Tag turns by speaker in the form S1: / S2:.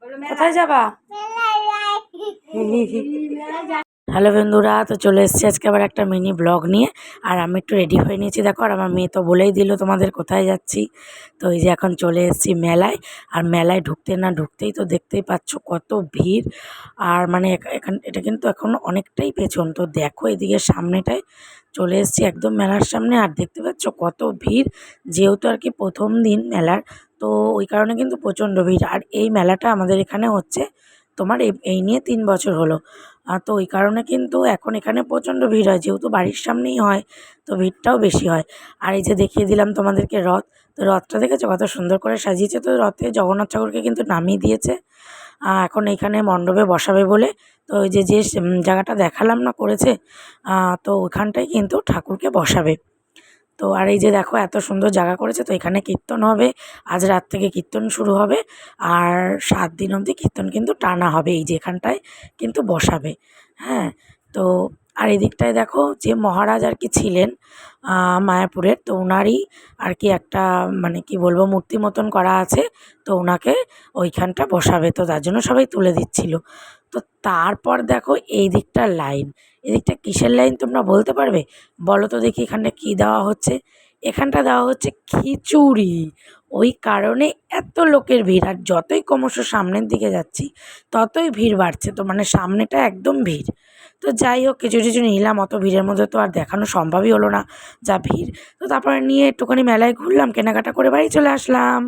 S1: কোথায় যাবা? হ্যালো বন্ধুরা, তো চলে এসেছি আজকে আবার একটা মিনি ব্লগ নিয়ে। আর আমি একটু রেডি হয়ে নিয়েছি, দেখো। আর আমার মেয়ে তো বলেই দিল তোমাদের কোথায় যাচ্ছি। তো এই যে এখন চলে এসেছি মেলায়। আর মেলায় ঢুকতে না ঢুকতেই তো দেখতেই পাচ্ছ কত ভিড়। আর মানে এটা কিন্তু এখন অনেকটাই পেছন। তো দেখো এদিকে সামনেটায় চলে এসেছি একদম মেলার সামনে। আর দেখতে পাচ্ছ কত ভিড়, যেহেতু আর কি প্রথম দিন মেলার। তো ওই কারণে কিন্তু প্রচণ্ড ভিড়। আর এই মেলাটা আমাদের এখানে হচ্ছে তোমার এই নিয়ে 3 বছর হলো। তো ওই কারণে কিন্তু এখন এখানে প্রচণ্ড ভিড় হয়, যেহেতু বাড়ির সামনেই হয়, তো ভিড়টাও বেশি হয়। আর এই যে দেখিয়ে দিলাম তোমাদেরকে রথ। তো রথটা দেখেছো কত সুন্দর করে সাজিয়েছে। তো রথে জগন্নাথ ঠাকুরকে কিন্তু নামিয়ে দিয়েছে। এখন এইখানে মণ্ডপে বসাবে বলে। তো ওই যে যে জায়গাটা দেখালাম না করেছে, তো ওখানটায় কিন্তু ঠাকুরকে বসাবে। তো আর এই যে দেখো এত সুন্দর জায়গা করেছে। তো এখানে কীর্তন হবে, আজ রাত থেকে কীর্তন শুরু হবে। আর 7 দিন অবধি কীর্তন কিন্তু টানা হবে এই যে এখানটায় কিন্তু বসাবে। হ্যাঁ, তো আর এদিকটায় দেখো যে মহারাজ আর কি ছিলেন মায়াপুরের, তো ওনারই আর কি একটা মানে কি বলবো মূর্তি মতন করা আছে। তো ওনাকে ওইখানটা বসাবে, তো তার জন্য সবাই তুলে দিচ্ছিল। তো তারপর দেখো এই দিকটার লাইন, এদিকটা কিসের লাইন তোমরা বলতে পারবে? বলো তো দেখি এখানটা কী দেওয়া হচ্ছে। এখানটা দেওয়া হচ্ছে খিচুড়ি। ওই কারণে এত লোকের ভিড়। আর যতই ক্রমশ সামনের দিকে যাচ্ছি ততই ভিড় বাড়ছে। তো মানে সামনেটা একদম ভিড়। তো যাই হোক, খিচুড়ি টিচুড়ি নিলাম, অত ভিড়ের মধ্যে তো আর দেখানো সম্ভবই হলো না, যা ভিড়। তো তারপরে নিয়ে একটুখানি মেলায় ঘুরলাম, কেনাকাটা করে বাড়ি চলে আসলাম।